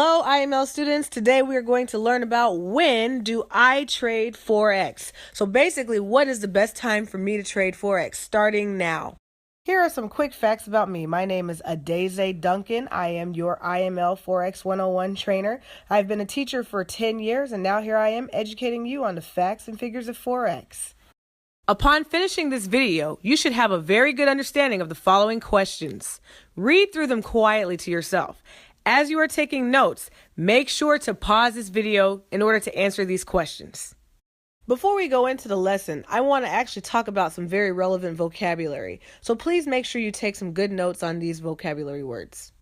Hello, IML students. Today we are going to learn about when do I trade Forex. So basically, what is the best time for me to trade Forex? Starting now. Here are some quick facts about me. My name is Wdtf Duncan. I am your IML Forex 101 trainer. I've been a teacher for 10 years and now here I am educating you on the facts and figures of Forex. Upon finishing this video, you should have a very good understanding of the following questions. Read through them quietly to yourself. As you are taking notes, make sure to pause this video in order to answer these questions. Before we go into the lesson, I want to actually talk about some very relevant vocabulary. So please make sure you take some good notes on these vocabulary words.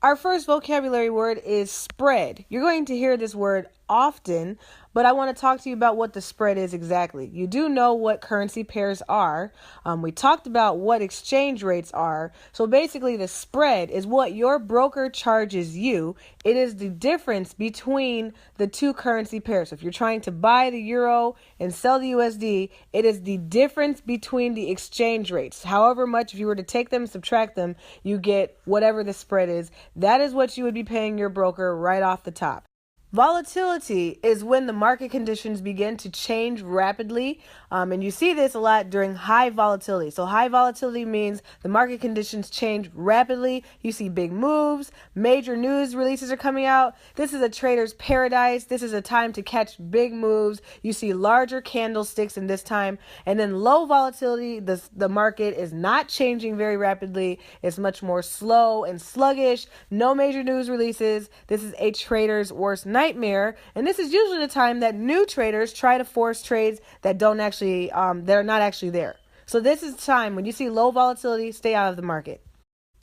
Our first vocabulary word is spread. You're going to hear this word often, but I want to talk to you about what the spread is exactly. You do know what currency pairs are. We talked about what exchange rates are. So basically the spread is what your broker charges you. It is the difference between the two currency pairs. So if you're trying to buy the euro and sell the USD, it is the difference between the exchange rates. However much, if you were to take them and subtract them, you get whatever the spread is. That is what you would be paying your broker right off the top. Volatility is when the market conditions begin to change rapidly, and you see this a lot during high volatility. So high volatility means the market conditions change rapidly. You see big moves, major news releases are coming out. This is a trader's paradise. This is a time to catch big moves. You see larger candlesticks in this time. And then low volatility, the market is not changing very rapidly. It's much more slow and sluggish. No major news releases. This is a trader's worst nightmare, and this is usually the time that new traders try to force trades that don't actually they're not actually there. So this is the time when you see low volatility, stay out of the market.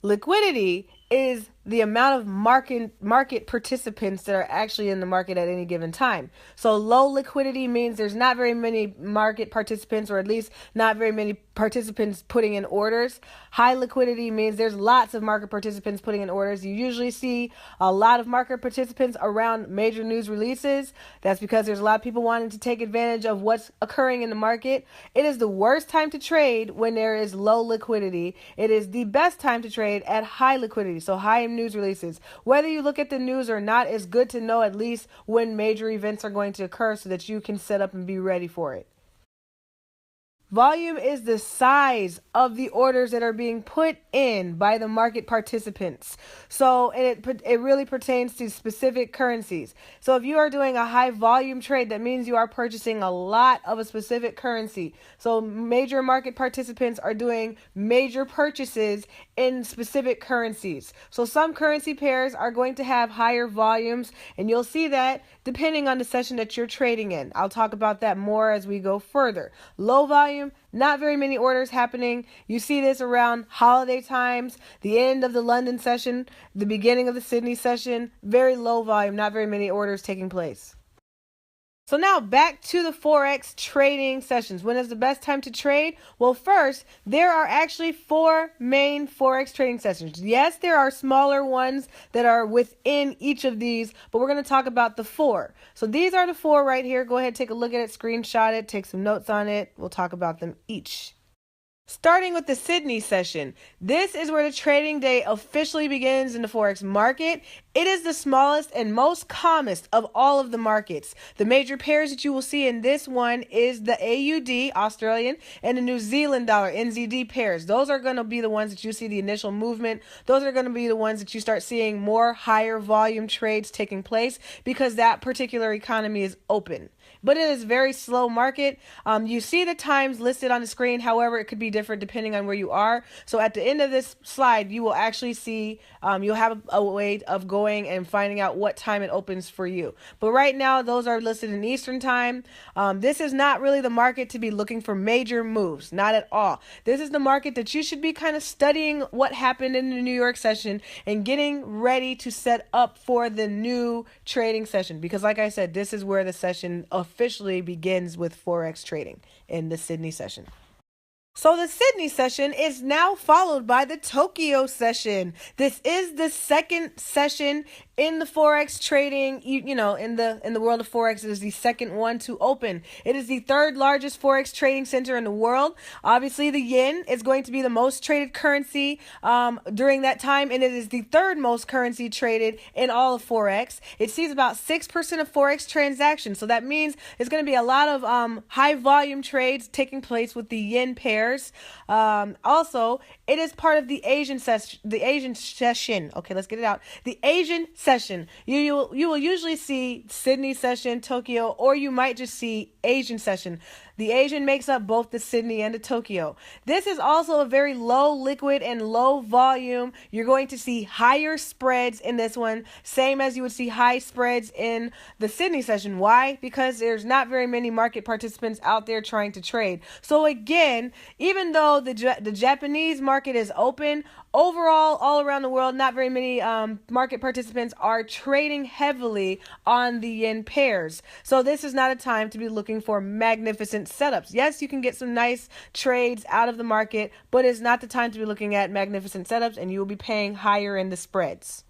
Liquidity is the amount of market participants that are actually in the market at any given time. So low liquidity means there's not very many market participants, or at least not very many participants putting in orders. High liquidity means there's lots of market participants putting in orders. You usually see a lot of market participants around major news releases. That's because there's a lot of people wanting to take advantage of what's occurring in the market. It is the worst time to trade when there is low liquidity. It is the best time to trade at high liquidity. So high news releases. Whether you look at the news or not, it's good to know at least when major events are going to occur so that you can set up and be ready for it. Volume is the size of the orders that are being put in by the market participants. So it really pertains to specific currencies. So if you are doing a high volume trade, that means you are purchasing a lot of a specific currency. So major market participants are doing major purchases in specific currencies. So some currency pairs are going to have higher volumes, and you'll see that depending on the session that you're trading in. I'll talk about that more as we go further. Low volume, not very many orders happening. You see this around holiday times, the end of the London session, the beginning of the Sydney session. Very low volume, not very many orders taking place. So now back to the Forex trading sessions. When is the best time to trade? Well, first, there are actually 4 main Forex trading sessions. Yes, there are smaller ones that are within each of these, but we're going to talk about the 4. So these are the 4 right here. Go ahead, take a look at it, screenshot it, take some notes on it. We'll talk about them each. Starting with the Sydney session, this is where the trading day officially begins in the Forex market. It is the smallest and most commonest of all of the markets. The major pairs that you will see in this one is the AUD, Australian, and the New Zealand dollar, NZD pairs. Those are going to be the ones that you see the initial movement. Those are going to be the ones that you start seeing more higher volume trades taking place because that particular economy is open. But it is a very slow market. You see the times listed on the screen. However, it could be different depending on where you are. So at the end of this slide, you will actually see, you'll have a way of going and finding out what time it opens for you. But right now, those are listed in Eastern time. This is not really the market to be looking for major moves, not at all. This is the market that you should be kind of studying what happened in the New York session and getting ready to set up for the new trading session. Because like I said, this is where the session officially begins with Forex trading in the Sydney session. So the Sydney session is now followed by the Tokyo session. This is the second session in the forex trading. In the world of forex, it is the second one to open. It is the third largest forex trading center in the world. Obviously, the yen is going to be the most traded currency during that time, and it is the third most currency traded in all of forex. It sees about 6% of forex transactions, so that means it's going to be a lot of high volume trades taking place with the yen pair. Also, it is part of the Asian session. Okay, let's get it out. The Asian session. You will usually see Sydney session, Tokyo, or you might just see Asian session. The Asian makes up both the Sydney and the Tokyo. This is also a very low liquid and low volume. You're going to see higher spreads in this one, same as you would see high spreads in the Sydney session. Why? Because there's not very many market participants out there trying to trade. So again, even though the Japanese market is open, overall, all around the world, not very many market participants are trading heavily on the yen pairs. So this is not a time to be looking for magnificent setups. Yes, you can get some nice trades out of the market, but it's not the time to be looking at magnificent setups, and you will be paying higher in the spreads.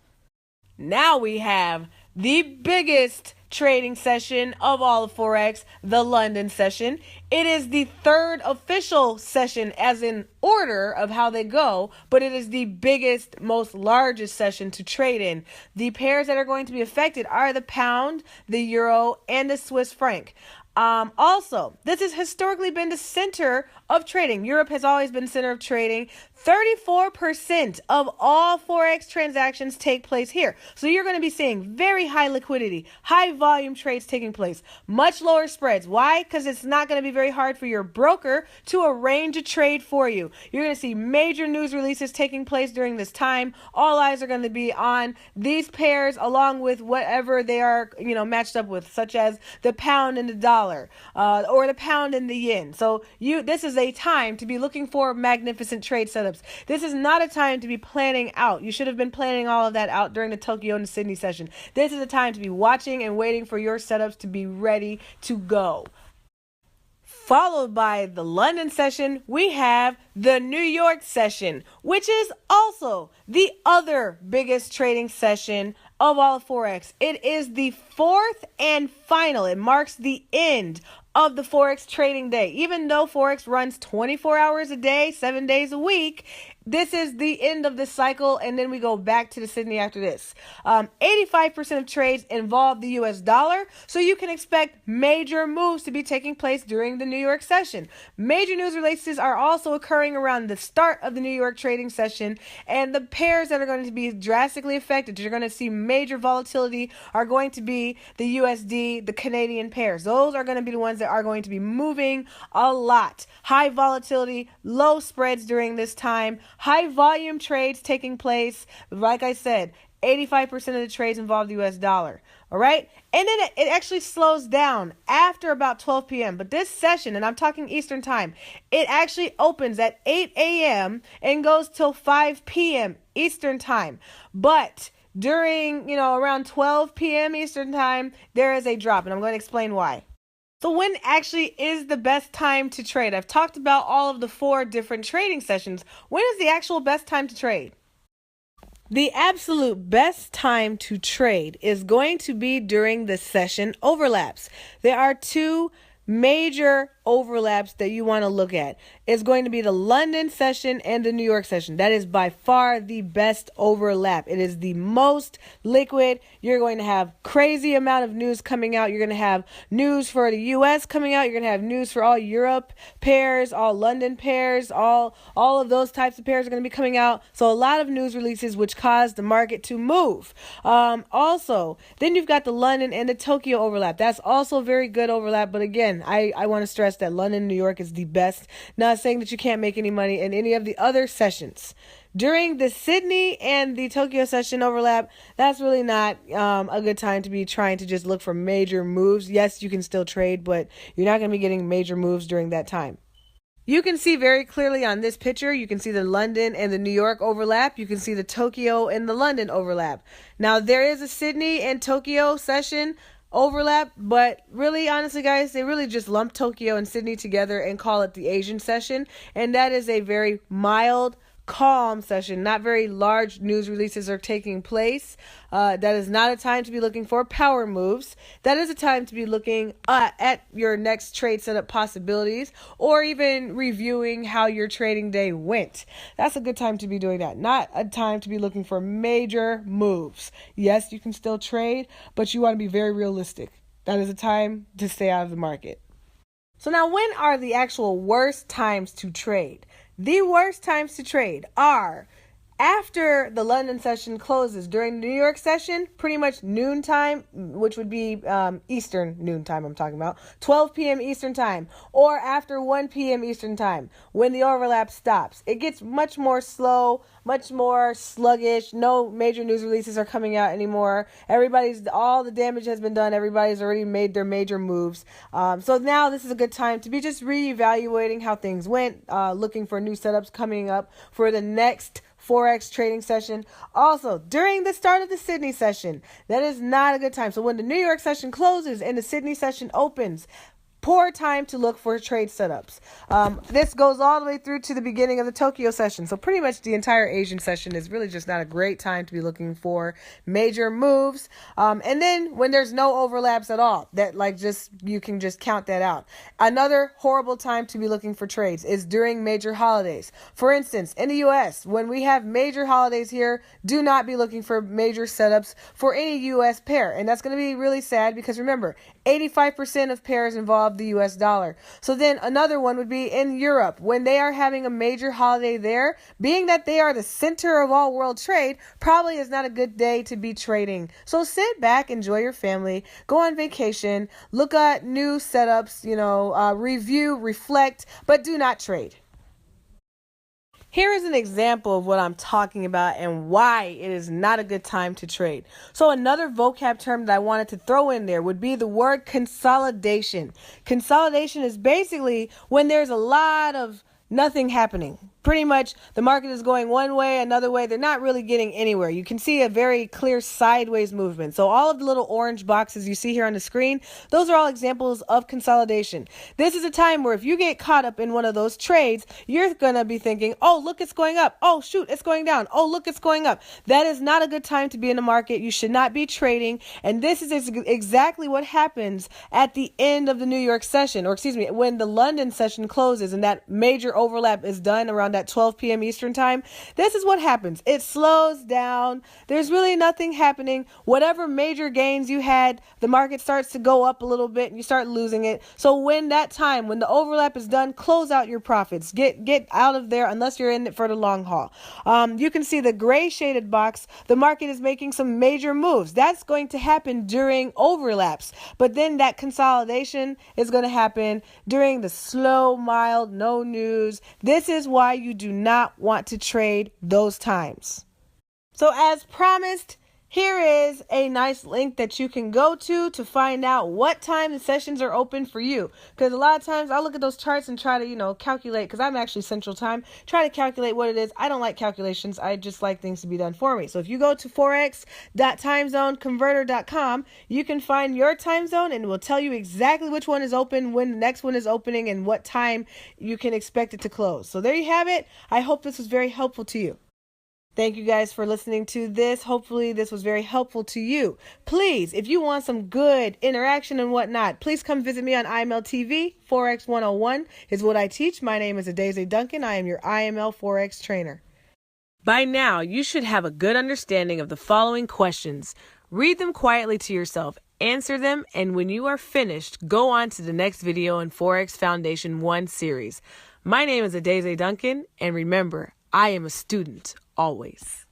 Now we have the biggest trading session of all of Forex, the London session. It is the third official session as in order of how they go, but it is the biggest, most largest session to trade in. The pairs that are going to be affected are the pound, the euro, and the Swiss franc. Also, this has historically been the center of trading. Europe has always been the center of trading. 34% of all Forex transactions take place here. So you're going to be seeing very high liquidity, high volume trades taking place, much lower spreads. Why? Because it's not going to be very hard for your broker to arrange a trade for you. You're going to see major news releases taking place during this time. All eyes are going to be on these pairs along with whatever they are, matched up with, such as the pound and the dollar, or the pound and the yen. So this is a time to be looking for magnificent trade setups. This is not a time to be planning out. You should have been planning all of that out during the Tokyo and the Sydney session. This is a time to be watching and waiting for your setups to be ready to go. Followed by the London session, we have the New York session, which is also the other biggest trading session of all of Forex. It is the fourth and final. It marks the end of the Forex trading day. Even though Forex runs 24 hours a day, 7 days a week, this is the end of the cycle, and then we go back to the Sydney after this. 85% of trades involve the US dollar, so you can expect major moves to be taking place during the New York session. Major news releases are also occurring around the start of the New York trading session, and the pairs that are going to be drastically affected, you're going to see major volatility, are going to be the USD, the Canadian pairs. Those are going to be the ones that are going to be moving a lot. High volatility, low spreads during this time, high volume trades taking place. Like I said, 85% of the trades involve the US dollar. All right. And then it actually slows down after about 12 p.m. But this session, and I'm talking Eastern time, it actually opens at 8 a.m. and goes till 5 p.m. Eastern time. But during, around 12 p.m. Eastern time, there is a drop, and I'm going to explain why. So when actually is the best time to trade? I've talked about all of the 4 different trading sessions. When is the actual best time to trade? The absolute best time to trade is going to be during the session overlaps. There are 2 major overlaps that you want to look at. It's going to be the London session and the New York session. That is by far the best overlap. It is the most liquid. You're going to have crazy amount of news coming out. You're going to have news for the US coming out. You're going to have news for all Europe pairs, all London pairs, all of those types of pairs are going to be coming out. So a lot of news releases which cause the market to move. Also, then you've got the London and the Tokyo overlap. That's also very good overlap. But again, I want to stress that London, New York is the best. Not saying that you can't make any money in any of the other sessions. During the Sydney and the Tokyo session overlap, that's really not a good time to be trying to just look for major moves. Yes, you can still trade, but you're not going to be getting major moves during that time. You can see very clearly on this picture, you can see the London and the New York overlap. You can see the Tokyo and the London overlap. Now, there is a Sydney and Tokyo session overlap, but really, honestly, guys, they really just lump Tokyo and Sydney together and call it the Asian session, and that is a very mild, calm session. Not very large news releases are taking place. That is not a time to be looking for power moves. That is a time to be looking at your next trade setup possibilities, or even reviewing how your trading day went. That's a good time to be doing that. Not a time to be looking for major moves. Yes, you can still trade, but you want to be very realistic. That is a time to stay out of the market. So now, when are the actual worst times to trade? The worst times to trade are after the London session closes. During the New York session, pretty much noontime, which would be Eastern noontime I'm talking about, 12 p.m. Eastern time, or after 1 p.m. Eastern time, when the overlap stops. It gets much more slow, much more sluggish. No major news releases are coming out anymore. All the damage has been done. Everybody's already made their major moves. So now this is a good time to be just reevaluating how things went, looking for new setups coming up for the next Forex trading session. Also, during the start of the Sydney session, that is not a good time. So when the New York session closes and the Sydney session opens, poor time to look for trade setups. This goes all the way through to the beginning of the Tokyo session. So pretty much the entire Asian session is really just not a great time to be looking for major moves. And then when there's no overlaps at all, you can just count that out. Another horrible time to be looking for trades is during major holidays. For instance, in the US, when we have major holidays here, do not be looking for major setups for any US pair. And that's going to be really sad because remember, 85% of pairs involve the US dollar. So then another one would be in Europe. When they are having a major holiday there, being that they are the center of all world trade, probably is not a good day to be trading. So sit back, enjoy your family, go on vacation, look at new setups, review, reflect, but do not trade. Here is an example of what I'm talking about and why it is not a good time to trade. So another vocab term that I wanted to throw in there would be the word consolidation. Consolidation is basically when there's a lot of nothing happening. Pretty much the market is going one way, another way. They're not really getting anywhere. You can see a very clear sideways movement. So all of the little orange boxes you see here on the screen, those are all examples of consolidation. This is a time where if you get caught up in one of those trades, you're going to be thinking, oh, look, it's going up. Oh, shoot, it's going down. Oh, look, it's going up. That is not a good time to be in the market. You should not be trading. And this is exactly what happens at the end of the New York session, when the London session closes and that major overlap is done around at 12 p.m. Eastern time. This is what happens. It slows down. There's really nothing happening. Whatever major gains you had, the market starts to go up a little bit and you start losing it. So when the overlap is done, close out your profits. Get out of there unless you're in it for the long haul. You can see the gray shaded box. The market is making some major moves. That's going to happen during overlaps. But then that consolidation is going to happen during the slow, mild, no news. This is why you do not want to trade those times. So as promised, here is a nice link that you can go to find out what time the sessions are open for you. Because a lot of times I look at those charts and try to, calculate, because I'm actually Central Time, try to calculate what it is. I don't like calculations. I just like things to be done for me. So if you go to forex.timezoneconverter.com, you can find your time zone and it will tell you exactly which one is open, when the next one is opening, and what time you can expect it to close. So there you have it. I hope this was very helpful to you. Thank you guys for listening to this. Hopefully this was very helpful to you. Please, if you want some good interaction and whatnot, please come visit me on IML TV. Forex 101 is what I teach. My name is Wdtf Duncan. I am your IML Forex trainer. By now, you should have a good understanding of the following questions. Read them quietly to yourself, answer them, and when you are finished, go on to the next video in Forex Foundation 1 series. My name is Wdtf Duncan, and remember, I am a student always.